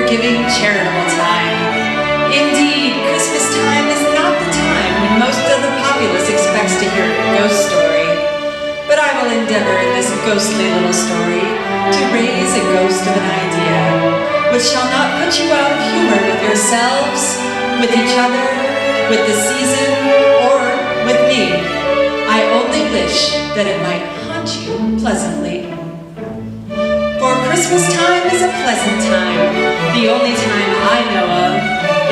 giver-giving, charitable time. Indeed, Christmas time is not the time when most of the populace expects to hear a ghost story. But I will endeavor in this ghostly little story to raise a ghost of an idea, which shall not put you out of humor with yourselves, with each other, with the season, or with me. I only wish that it might haunt you pleasantly. For Christmas time is a pleasant time, the only time I know of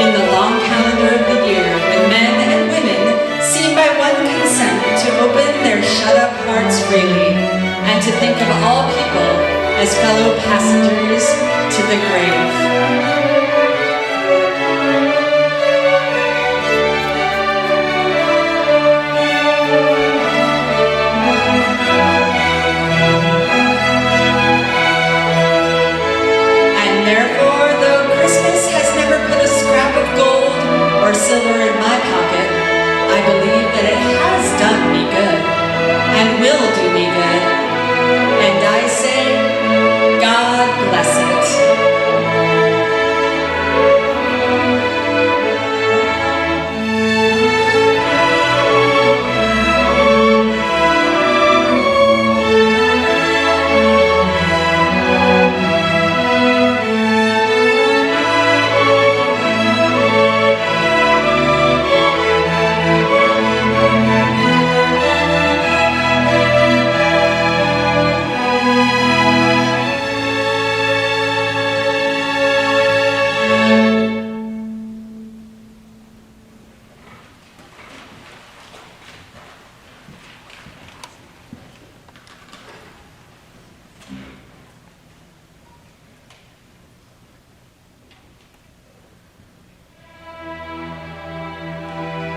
in the long calendar of the year when men and women seem by one consent to open their shut-up hearts freely and to think of all people as fellow passengers to the grave. Silver in my pocket, I believe that it has done me good and will do me good, and I say, God bless it.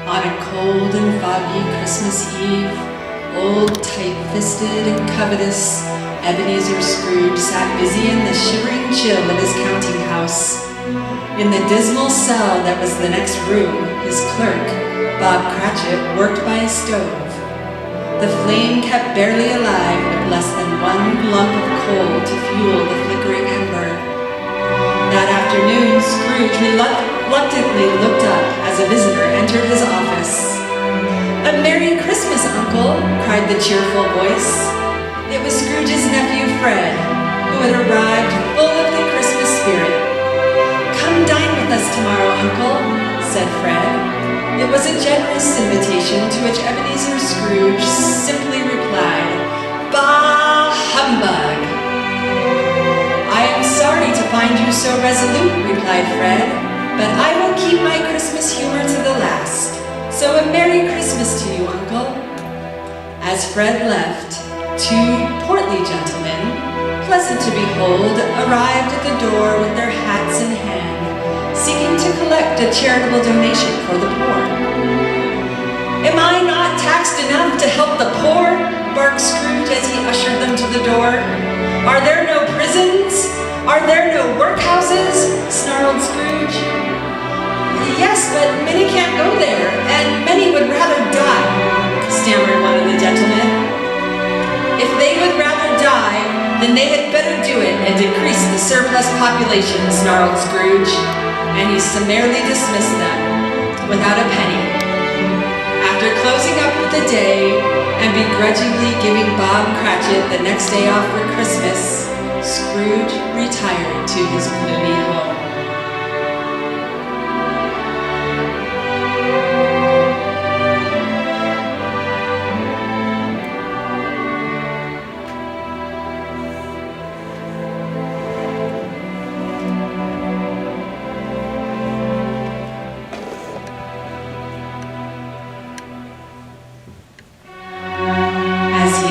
On a cold and foggy Christmas Eve, old, tight-fisted and covetous Ebenezer Scrooge sat busy in the shivering chill of his counting house. In the dismal cell that was the next room, his clerk, Bob Cratchit, worked by a stove. The flame kept barely alive with less than one lump of coal to fuel the flickering ember. That afternoon, Scrooge reluctantly looked up as a visitor entered his office. "A Merry Christmas, Uncle!" cried the cheerful voice. It was Scrooge's nephew, Fred, who had arrived full of the Christmas spirit. "Come dine with us tomorrow, Uncle," said Fred. It was a generous invitation to which Ebenezer Scrooge simply replied, "Bah, humbug!" "I am sorry to find you so resolute," replied Fred, "but I will keep my Christmas humor to the last. So a Merry Christmas to you, Uncle." As Fred left, two portly gentlemen, pleasant to behold, arrived at the door with their hats in hand, seeking to collect a charitable donation for the poor. "Am I not taxed enough to help the poor?" barked Scrooge as he ushered them to the door. "Are there no prisons? Are there no workhouses?" snarled Scrooge. "Yes, but many can't go there, and many would rather die," stammered one of the gentlemen. "If they would rather die, then they had better do it and decrease the surplus population," snarled Scrooge, and he summarily dismissed them without a penny. After closing up for the day and begrudgingly giving Bob Cratchit the next day off for Christmas, Scrooge retired to his gloomy home.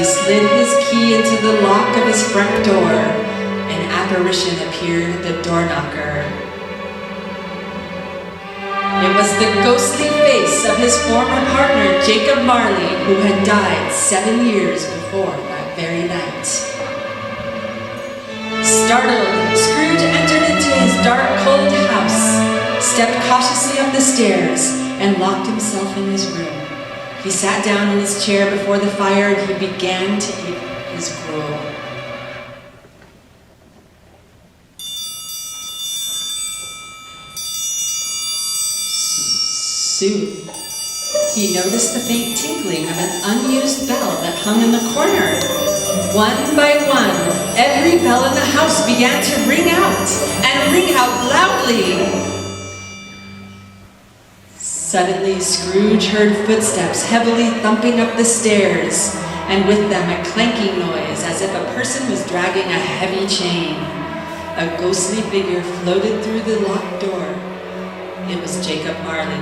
Slid his key into the lock of his front door, an apparition appeared at the door knocker. It was the ghostly face of his former partner, Jacob Marley, who had died 7 years before that very night. Startled, Scrooge entered into his dark, cold house, stepped cautiously up the stairs, and locked himself in his room. He sat down in his chair before the fire and he began to eat his gruel. Soon, he noticed the faint tinkling of an unused bell that hung in the corner. One by one, every bell in the house began to ring out, and ring out loudly. Suddenly, Scrooge heard footsteps heavily thumping up the stairs, and with them a clanking noise as if a person was dragging a heavy chain. A ghostly figure floated through the locked door. It was Jacob Marley,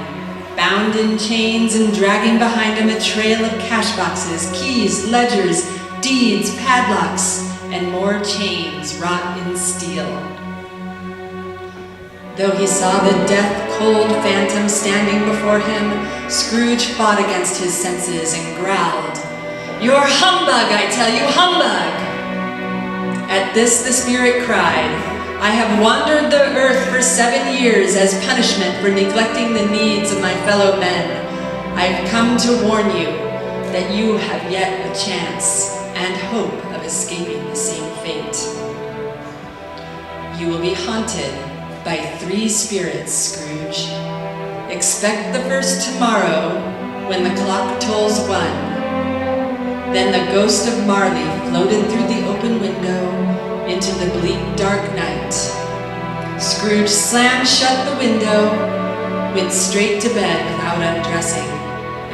bound in chains and dragging behind him a trail of cash boxes, keys, ledgers, deeds, padlocks, and more chains wrought in steel. Though he saw the death-cold phantom standing before him, Scrooge fought against his senses and growled, "You're humbug, I tell you, humbug!" At this the spirit cried, "I have wandered the earth for 7 years as punishment for neglecting the needs of my fellow men. I have come to warn you that you have yet a chance and hope of escaping the same fate. You will be haunted by 3 spirits, Scrooge. Expect the first tomorrow when the clock tolls 1. Then the ghost of Marley floated through the open window into the bleak, dark night. Scrooge slammed shut the window, went straight to bed without undressing,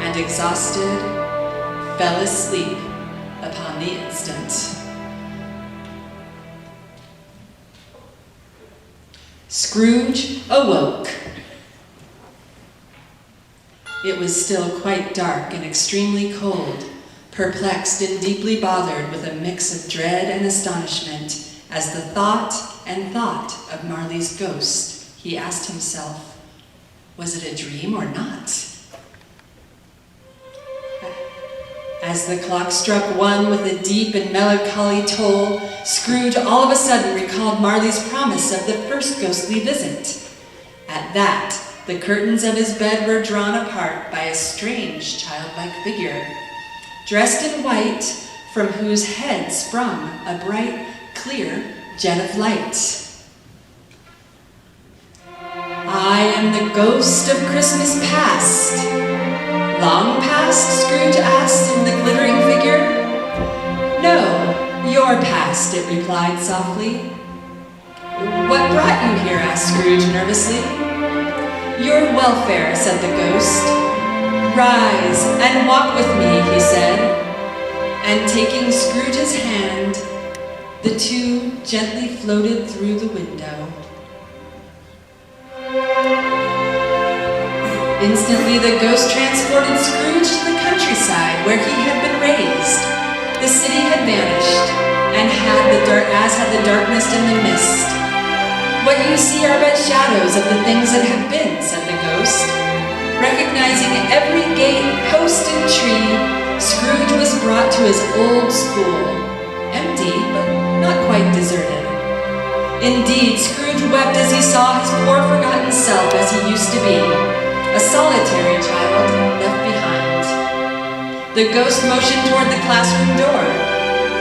and exhausted, fell asleep upon the instant. Scrooge awoke. It was still quite dark and extremely cold. Perplexed and deeply bothered with a mix of dread and astonishment as the thought of Marley's ghost, he asked himself, was it a dream or not? As the clock struck 1 with a deep and melancholy toll, Scrooge all of a sudden recalled Marley's promise of the first ghostly visit. At that, the curtains of his bed were drawn apart by a strange childlike figure, dressed in white, from whose head sprung a bright, clear jet of light. "I am the ghost of Christmas past." "Long past?" Scrooge asked of the glittering figure. "No, your past," it replied softly. "What brought you here?" asked Scrooge nervously. "Your welfare," said the ghost. "Rise and walk with me," he said, and taking Scrooge's hand, the 2 gently floated through the window. Instantly, the ghost transported Scrooge to the countryside where he had been raised. The city had vanished, and as had the darkness and the mist. "What you see are but shadows of the things that have been," said the ghost. Recognizing every gate, post, and tree, Scrooge was brought to his old school, empty but not quite deserted. Indeed, Scrooge wept as he saw his poor forgotten self as he used to be, a solitary child left behind. The ghost motioned toward the classroom door.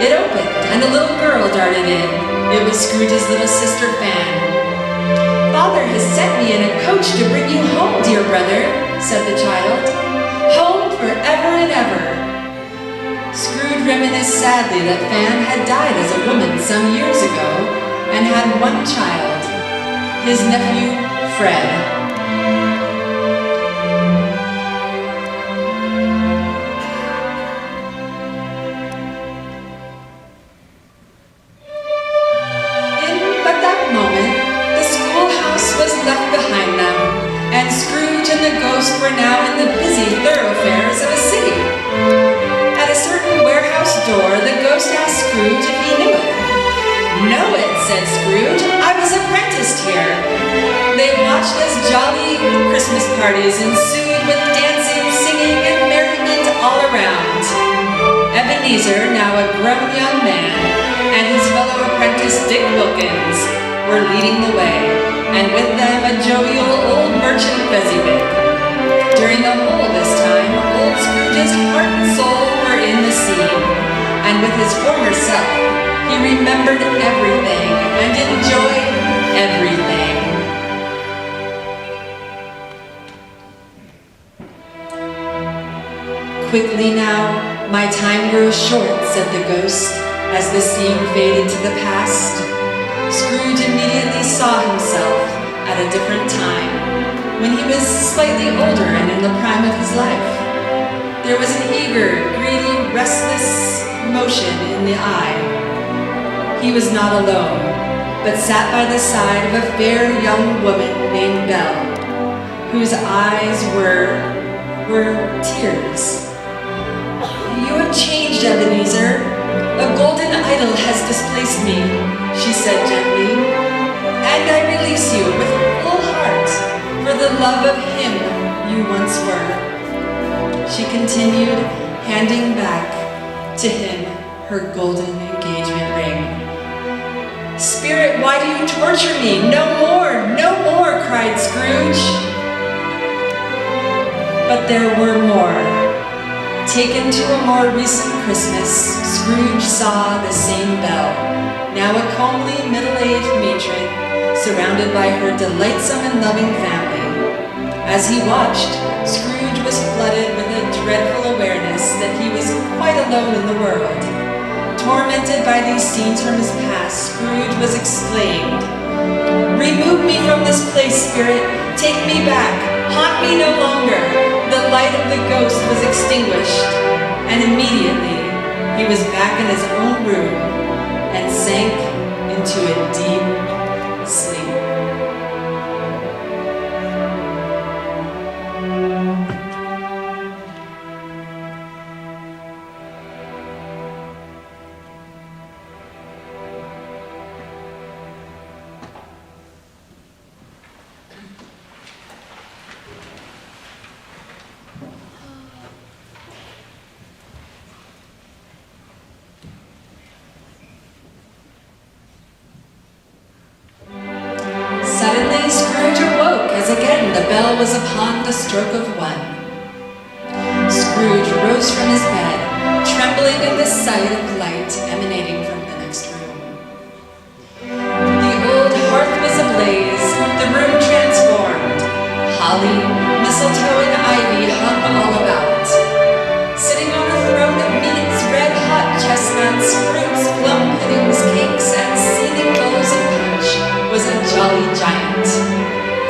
It opened, and a little girl darted in. It was Scrooge's little sister, Fan. "Father has sent me in a coach to bring you home, dear brother," said the child. "Home forever and ever." Scrooge reminisced sadly that Fan had died as a woman some years ago and had 1 child, his nephew, Fred. And Scrooge and the ghost were now in the busy thoroughfares of a city. At a certain warehouse door, the ghost asked Scrooge if he knew it. "Know it," said Scrooge. "I was apprenticed here." They watched as jolly Christmas parties ensued with dancing, singing, and merriment all around. Ebenezer, now a grown young man, and his fellow apprentice Dick Wilkins were leading the way, and with them a jovial old merchant Fezziwig. During the whole this time, old Scrooge's heart and soul were in the scene, and with his former self, he remembered everything and enjoyed everything. Quickly now, my time grows short, said the ghost, as the scene faded to the past. Scrooge immediately saw himself at a different time, when he was slightly older and in the prime of his life. There was an eager, greedy, restless motion in the eye. He was not alone, but sat by the side of a fair young woman named Belle, whose eyes were tears. You have changed, Ebenezer. A golden idol has displaced me, she said gently, and I release you with full heart for the love of him you once were. She continued, handing back to him her golden engagement ring. Spirit, why do you torture me? No more, cried Scrooge. But there were more. Taken to a more recent Christmas, Scrooge saw the same Belle, now a comely middle-aged matron, surrounded by her delightsome and loving family. As he watched, Scrooge was flooded with a dreadful awareness that he was quite alone in the world. Tormented by these scenes from his past, Scrooge was exclaimed, "Remove me from this place, spirit! Take me back! Haunt me no longer!" The light of the ghost was extinguished, and immediately he was back in his own room and sank into a deep sleep. Suddenly Scrooge awoke as again the bell was upon the stroke of one. Scrooge rose from his bed, trembling at the sight of light emanating from the next room. The old hearth was ablaze, the room transformed. Holly, mistletoe, and ivy hung all about. Sitting on a throne of meats, red-hot chestnuts, fruits, plum puddings, cakes, and seething bowls of punch was a jolly giant,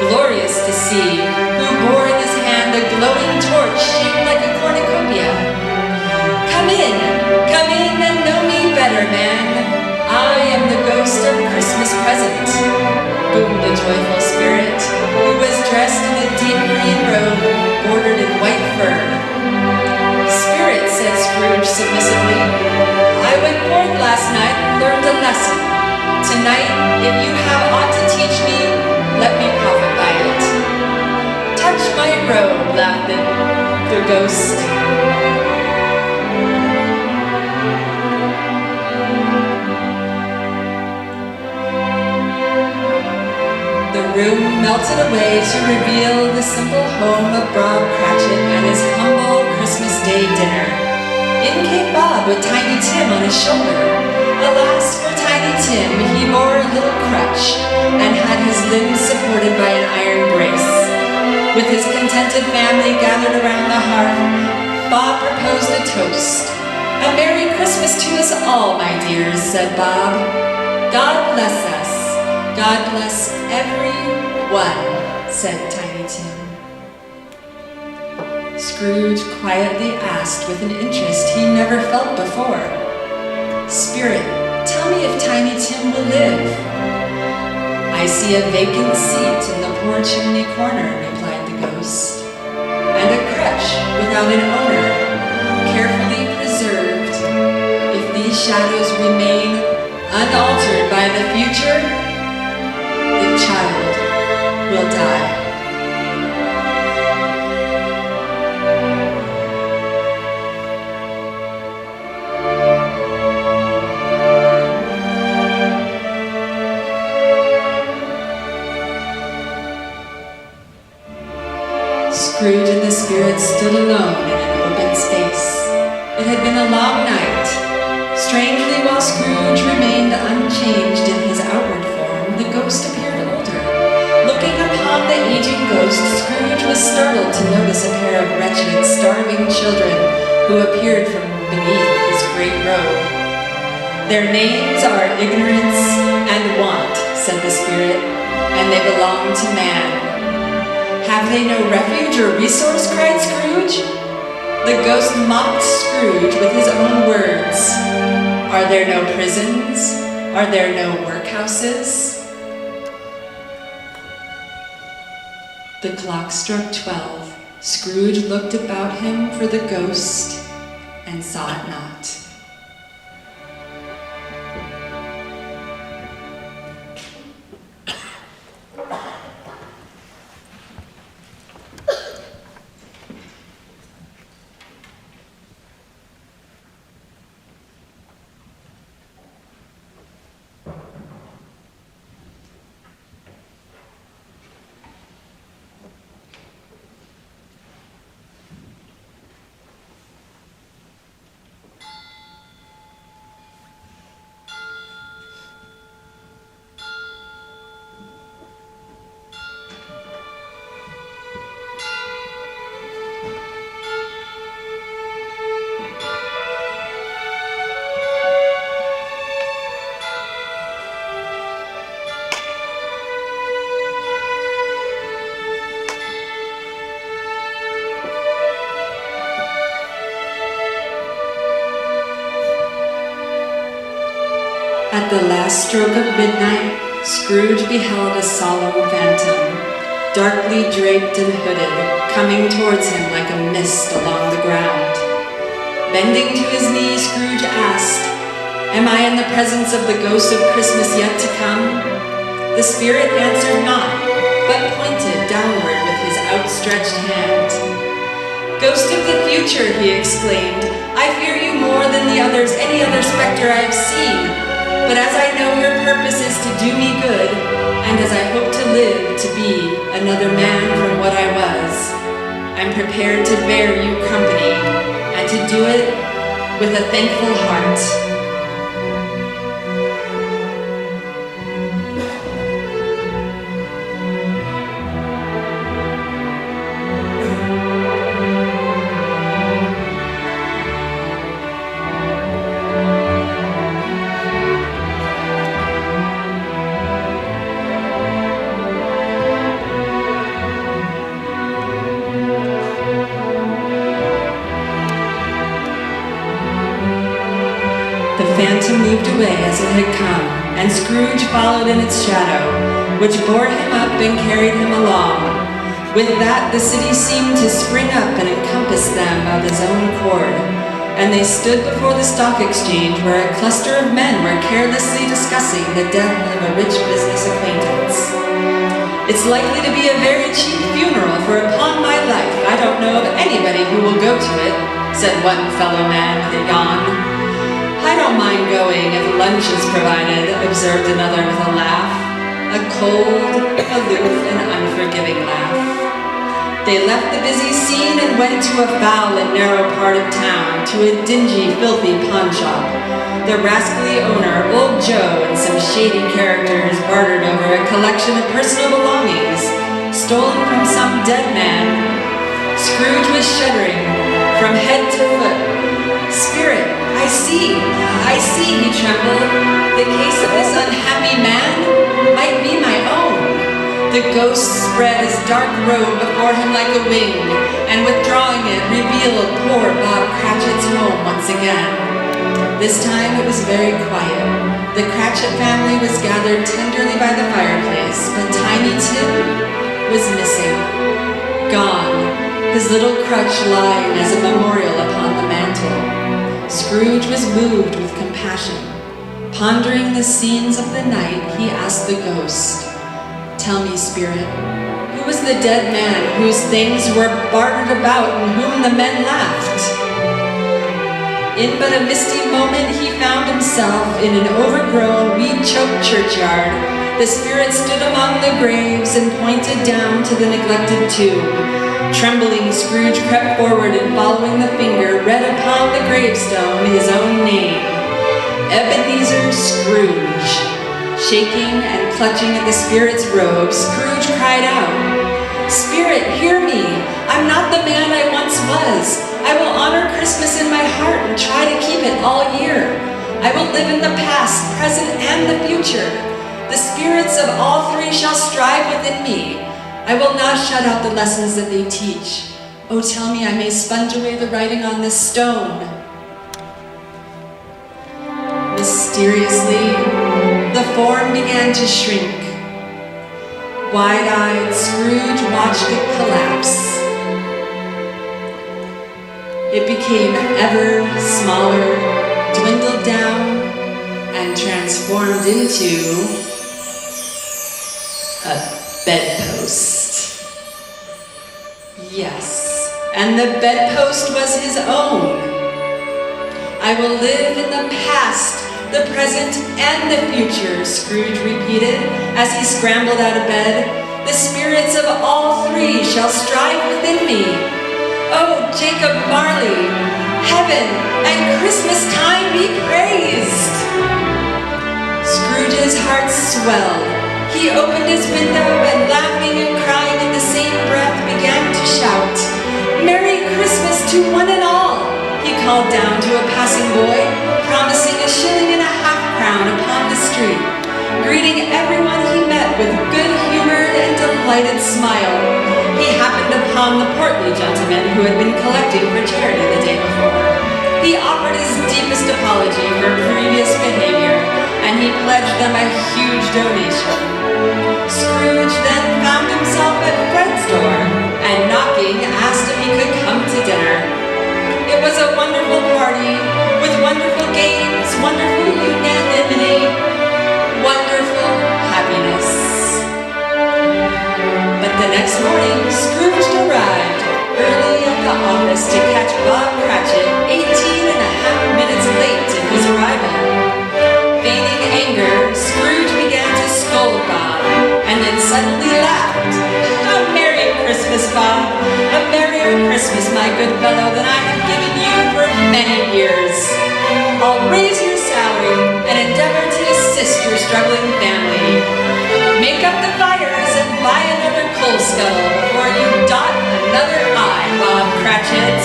glorious to see, who bore in his hand a glowing torch shaped like a cornucopia. Come in and know me better, man. I am the ghost of Christmas present, boomed the joyful spirit, who was dressed in a deep green robe bordered in white fur. Spirit, said Scrooge submissively, I went forth last night and learned a lesson. Tonight, if you have aught to teach me, let me profit by it. Touch my robe, laughed the ghost. The room melted away to reveal the simple home of Bob Cratchit and his humble Christmas Day dinner. In came Bob with Tiny Tim on his shoulder. Alas for Tiny Tim, he bore a little crutch and had his limbs supported by an iron brace. With his contented family gathered around the hearth, Bob proposed a toast. A Merry Christmas to us all, my dears, said Bob. God bless us. God bless everyone, said Tiny Tim. Scrooge quietly asked with an interest he never felt before, Spirit, tell me if Tiny Tim will live. I see a vacant seat in the poor chimney corner, replied the ghost, and a crutch without an owner, carefully preserved. If these shadows remain unaltered by the future, the child will die. Scrooge and the spirit stood alone in an open space. It had been a long night. Strangely, while Scrooge remained unchanged in his outward form, the ghost appeared older. Looking upon the aging ghost, Scrooge was startled to notice a pair of wretched, starving children who appeared from beneath his great robe. Their names are Ignorance and Want, said the Spirit, and they belong to man. Have they no refuge or resource, cried Scrooge. The ghost mocked Scrooge with his own words. Are there no prisons? Are there no workhouses? The clock struck 12. Scrooge looked about him for the ghost and saw it not. At the last stroke of midnight, Scrooge beheld a solemn phantom, darkly draped and hooded, coming towards him like a mist along the ground. Bending to his knees, Scrooge asked, "Am I in the presence of the ghost of Christmas yet to come?" The spirit answered not, but pointed downward with his outstretched hand. "Ghost of the future," he exclaimed, "I fear you more than any other specter I have seen. But as I know your purpose is to do me good, and as I hope to live to be another man from what I was, I'm prepared to bear you company, and to do it with a thankful heart." The phantom moved away as it had come, and Scrooge followed in its shadow, which bore him up and carried him along. With that, the city seemed to spring up and encompass them of its own accord, and they stood before the stock exchange, where a cluster of men were carelessly discussing the death of a rich business acquaintance. "It's likely to be a very cheap funeral, for upon my life, I don't know of anybody who will go to it," said one fellow man with a yawn. "I don't mind going if lunch is provided," observed another with a laugh, a cold, aloof, and unforgiving laugh. They left the busy scene and went to a foul and narrow part of town, to a dingy, filthy pawnshop. The rascally owner, Old Joe, and some shady characters bartered over a collection of personal belongings, stolen from some dead man. Scrooge was shuddering from head to foot. "Spirit, I see," he trembled. "The case of this unhappy man might be my own." The ghost spread his dark robe before him like a wing, and withdrawing it, revealed poor Bob Cratchit's home once again. This time it was very quiet. The Cratchit family was gathered tenderly by the fireplace, but Tiny Tim was missing. Gone, his little crutch lying as a memorial upon the mantel. Scrooge was moved with compassion. Pondering the scenes of the night, he asked the ghost, "Tell me, spirit, who was the dead man whose things were bartered about and whom the men laughed?" In but a misty moment, he found himself in an overgrown, weed-choked churchyard. The spirit stood among the graves and pointed down to the neglected tomb. Trembling, Scrooge crept forward and, following the finger, read upon the gravestone his own name, Ebenezer Scrooge. Shaking and clutching at the spirit's robe, Scrooge cried out, "Spirit, hear me! I'm not the man I once was. I will honor Christmas in my heart and try to keep it all year. I will live in the past, present, and the future. The spirits of all three shall strive within me. I will not shut out the lessons that they teach. Oh, tell me I may sponge away the writing on this stone. Mysteriously, the form began to shrink. Wide-eyed, Scrooge watched it collapse. It became ever smaller, dwindled down, and transformed into a bedpost. Yes, and the bedpost was his own. I will live in the past, the present, and the future, Scrooge repeated as he scrambled out of bed. The spirits of all three shall strive within me. Oh, Jacob Marley, heaven and Christmas time be praised! Scrooge's heart swelled. He opened his window and, laughing and crying in the same breath, began to shout, "Merry Christmas to one and all!" He called down to a passing boy, promising a shilling and a half-crown upon the street, greeting everyone he met with good-humored and delighted smile. He happened upon the portly gentleman who had been collecting for charity the day before. He offered his deepest apology for previous behavior, and he pledged them a huge donation. Scrooge then found himself at Fred's door, and knocking, asked if he could come to dinner. It was a wonderful party, with wonderful games, wonderful unanimity, wonderful happiness. But the next morning, Scrooge arrived early at the office to catch Bob Cratchit 18 and a half minutes late in his arrival. Feigning anger, Scrooge began to scold Bob, and then suddenly laughed. "A Merry Christmas, Bob! A merrier Christmas, my good fellow, than I have given you for many years. I'll raise your salary and endeavor to assist your struggling family. Make up the fires and buy another coal scuttle before you dot another I, Bob Cratchit."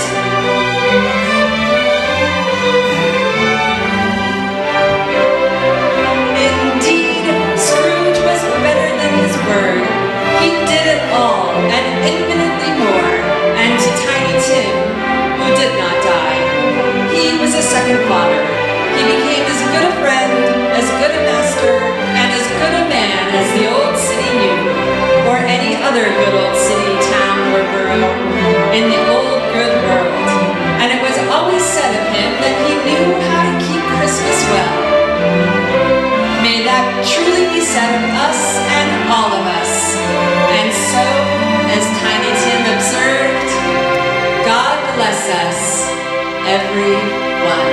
Indeed, Scrooge was better than his word. He did it all, and infinitely more, and to Tiny Tim, who did not die, he was a second father. He became as good a friend, as good a master, and as good a man as the old city knew, or any other good old city, town, or borough in the old good world. And it was always said of him that he knew how to keep Christmas well. May that truly be said of us and all of us. And so, as Tiny Tim observed, God bless us, everyone.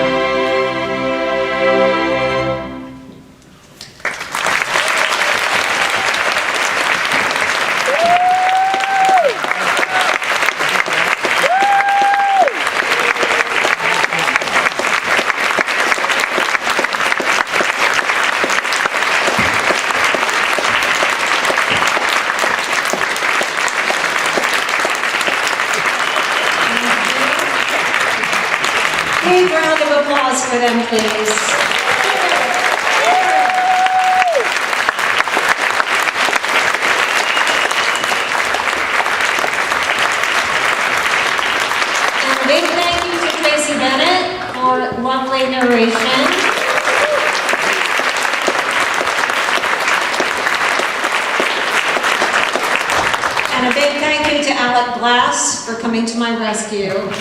Big round of applause for them, please. And a big thank you to Tracy Bennett for lovely narration. And a big thank you to Alec Glass for coming to my rescue.